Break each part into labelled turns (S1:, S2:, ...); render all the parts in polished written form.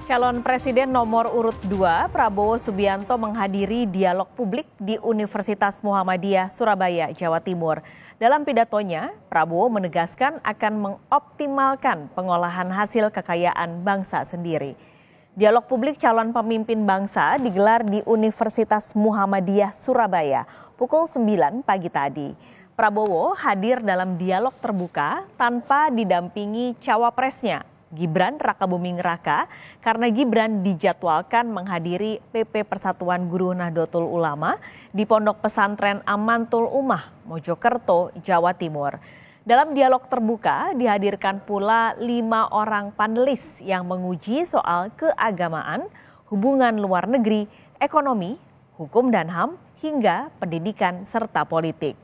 S1: Calon Presiden nomor urut 2 Prabowo Subianto menghadiri dialog publik di Universitas Muhammadiyah Surabaya, Jawa Timur. Dalam pidatonya, Prabowo menegaskan akan mengoptimalkan pengolahan hasil kekayaan bangsa sendiri. Dialog publik calon pemimpin bangsa digelar di Universitas Muhammadiyah Surabaya pukul 9 pagi tadi. Prabowo hadir dalam dialog terbuka tanpa didampingi cawapresnya, Gibran Rakabuming Raka, karena Gibran dijadwalkan menghadiri PP Persatuan Guru Nahdlatul Ulama di Pondok Pesantren Amantul Ummah, Mojokerto, Jawa Timur. Dalam dialog terbuka dihadirkan pula 5 orang panelis yang menguji soal keagamaan, hubungan luar negeri, ekonomi, hukum dan HAM, hingga pendidikan serta politik.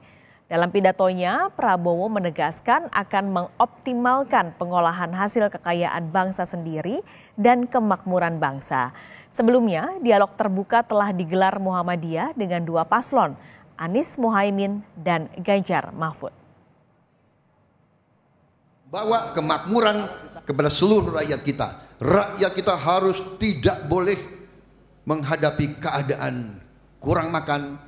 S1: Dalam pidatonya, Prabowo menegaskan akan mengoptimalkan pengolahan hasil kekayaan bangsa sendiri dan kemakmuran bangsa. Sebelumnya, dialog terbuka telah digelar Muhammadiyah dengan 2 paslon, Anies Mohaimin dan Ganjar Mahfud.
S2: Bawa kemakmuran kepada seluruh rakyat kita. Rakyat kita harus tidak boleh menghadapi keadaan kurang makan,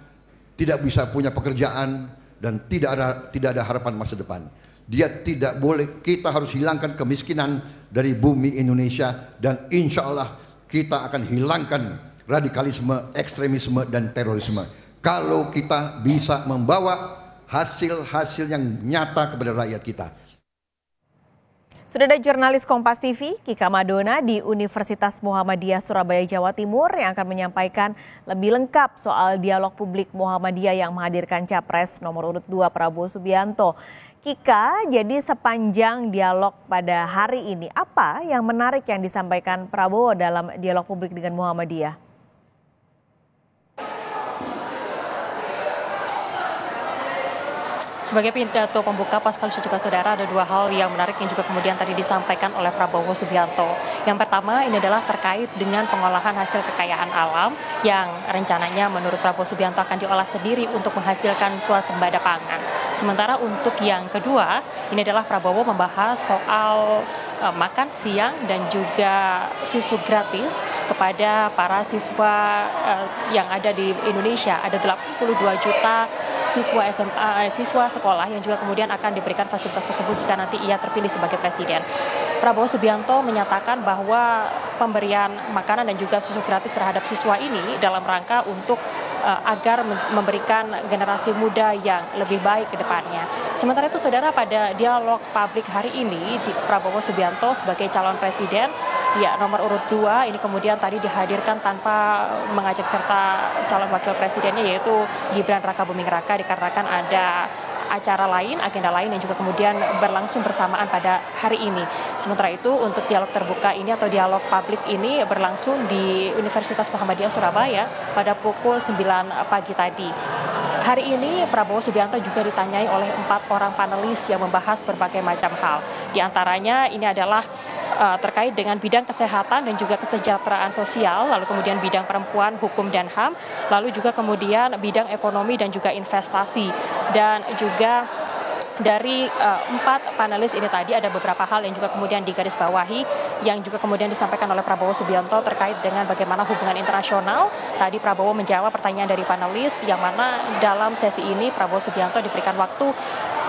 S2: tidak bisa punya pekerjaan, dan tidak ada harapan masa depan. Dia tidak boleh, kita harus hilangkan kemiskinan dari bumi Indonesia, dan insya Allah kita akan hilangkan radikalisme, ekstremisme, dan terorisme. Kalau kita bisa membawa hasil-hasil yang nyata kepada rakyat kita.
S1: Sudah ada jurnalis Kompas TV, Kika Madona di Universitas Muhammadiyah Surabaya, Jawa Timur yang akan menyampaikan lebih lengkap soal dialog publik Muhammadiyah yang menghadirkan Capres nomor urut 2 Prabowo Subianto. Kika, jadi sepanjang dialog pada hari ini, apa yang menarik yang disampaikan Prabowo dalam dialog publik dengan Muhammadiyah?
S3: Sebagai pidato pembuka, Pascal dan juga saudara, ada 2 hal yang menarik yang juga kemudian tadi disampaikan oleh Prabowo Subianto. Yang pertama ini adalah terkait dengan pengolahan hasil kekayaan alam yang rencananya menurut Prabowo Subianto akan diolah sendiri untuk menghasilkan swasembada pangan. Sementara untuk yang kedua, ini adalah Prabowo membahas soal makan siang dan juga susu gratis kepada para siswa yang ada di Indonesia. Ada 82 juta siswa SMA, siswa sekolah yang juga kemudian akan diberikan fasilitas tersebut jika nanti ia terpilih sebagai presiden. Prabowo Subianto menyatakan bahwa pemberian makanan dan juga susu gratis terhadap siswa ini dalam rangka untuk agar memberikan generasi muda yang lebih baik ke depannya. Sementara itu, saudara, pada dialog publik hari ini, Prabowo Subianto sebagai calon presiden nomor urut 2 ini kemudian tadi dihadirkan tanpa mengajak serta calon wakil presidennya, yaitu Gibran Rakabuming Raka, dikarenakan ada acara lain, agenda lain yang juga kemudian berlangsung bersamaan pada hari ini. Sementara itu, untuk dialog terbuka ini atau dialog publik ini berlangsung di Universitas Muhammadiyah Surabaya pada pukul 9 pagi tadi. Hari ini Prabowo Subianto juga ditanyai oleh 4 orang panelis yang membahas berbagai macam hal. Di antaranya ini adalah terkait dengan bidang kesehatan dan juga kesejahteraan sosial, lalu kemudian bidang perempuan, hukum dan HAM, lalu juga kemudian bidang ekonomi dan juga investasi. Dan juga dari 4 panelis ini tadi ada beberapa hal yang juga kemudian digarisbawahi yang juga kemudian disampaikan oleh Prabowo Subianto terkait dengan bagaimana hubungan internasional. Tadi Prabowo menjawab pertanyaan dari panelis yang mana dalam sesi ini Prabowo Subianto diberikan waktu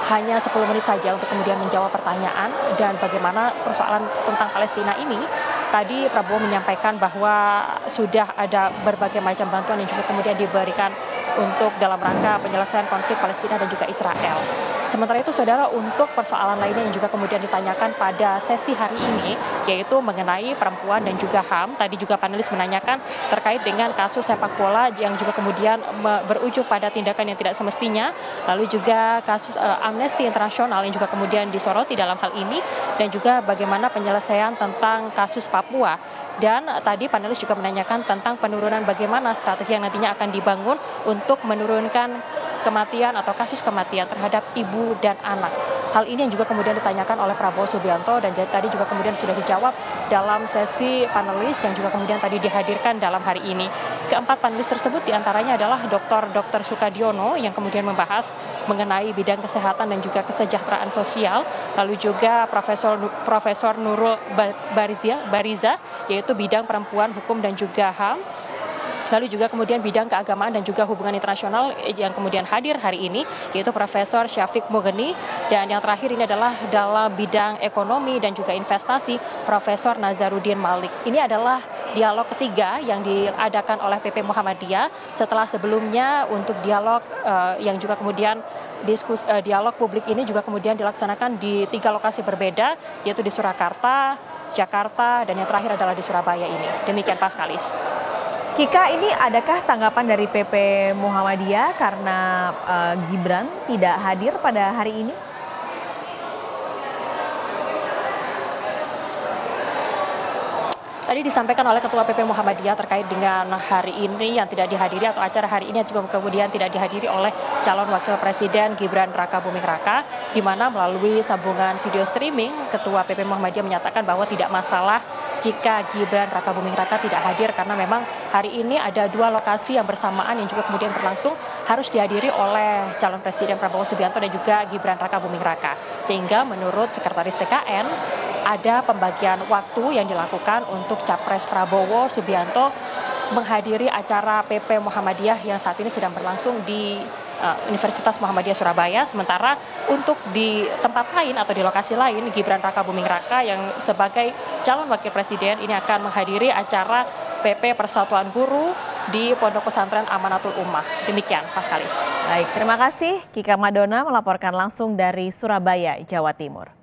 S3: hanya 10 menit saja untuk kemudian menjawab pertanyaan dan bagaimana persoalan tentang Palestina ini. Tadi Prabowo menyampaikan bahwa sudah ada berbagai macam bantuan yang juga kemudian diberikan untuk dalam rangka penyelesaian konflik Palestina dan juga Israel. Sementara itu, saudara, untuk persoalan lainnya yang juga kemudian ditanyakan pada sesi hari ini, yaitu mengenai perempuan dan juga HAM. Tadi juga panelis menanyakan terkait dengan kasus sepak bola yang juga kemudian berujung pada tindakan yang tidak semestinya, lalu juga kasus Amnesty Internasional yang juga kemudian disoroti dalam hal ini, dan juga bagaimana penyelesaian tentang kasus Papua. Dan tadi panelis juga menanyakan tentang penurunan bagaimana strategi yang nantinya akan dibangun untuk menurunkan kematian atau kasus kematian terhadap ibu dan anak. hal ini yang juga kemudian ditanyakan oleh Prabowo Subianto dan tadi juga kemudian sudah dijawab dalam sesi panelis yang juga kemudian tadi dihadirkan dalam hari ini. Keempat panelis tersebut diantaranya adalah Dr. Sukadiono yang kemudian membahas mengenai bidang kesehatan dan juga kesejahteraan sosial, lalu juga Profesor Nurul Bariza yaitu bidang perempuan, hukum dan juga HAM. Lalu juga kemudian bidang keagamaan dan juga hubungan internasional yang kemudian hadir hari ini, yaitu Profesor Syafiq Mugheni. Dan yang terakhir ini adalah dalam bidang ekonomi dan juga investasi, Profesor Nazarudin Malik. Ini adalah dialog ketiga yang diadakan oleh PP Muhammadiyah setelah sebelumnya untuk dialog yang juga kemudian dialog publik ini juga kemudian dilaksanakan di 3 lokasi berbeda, yaitu di Surakarta, Jakarta, dan yang terakhir adalah di Surabaya ini. Demikian Paskalis.
S1: Kika, ini adakah tanggapan dari PP Muhammadiyah karena Gibran tidak hadir pada hari ini?
S3: Tadi disampaikan oleh Ketua PP Muhammadiyah terkait dengan hari ini yang tidak dihadiri atau acara hari ini yang juga kemudian tidak dihadiri oleh calon wakil presiden Gibran Rakabuming Raka, di mana melalui sambungan video streaming Ketua PP Muhammadiyah menyatakan bahwa tidak masalah jika Gibran Rakabuming Raka tidak hadir karena memang hari ini ada 2 lokasi yang bersamaan yang juga kemudian berlangsung harus dihadiri oleh calon presiden Prabowo Subianto dan juga Gibran Rakabuming Raka. Sehingga menurut Sekretaris TKN ada pembagian waktu yang dilakukan untuk Capres Prabowo Subianto menghadiri acara PP Muhammadiyah yang saat ini sedang berlangsung di Universitas Muhammadiyah Surabaya. Sementara untuk di tempat lain atau di lokasi lain, Gibran Rakabuming Raka yang sebagai calon wakil presiden ini akan menghadiri acara PP Persatuan Guru di Pondok Pesantren Amanatul Ummah. Demikian, Paskalis.
S1: Baik, terima kasih Kika Madona melaporkan langsung dari Surabaya, Jawa Timur.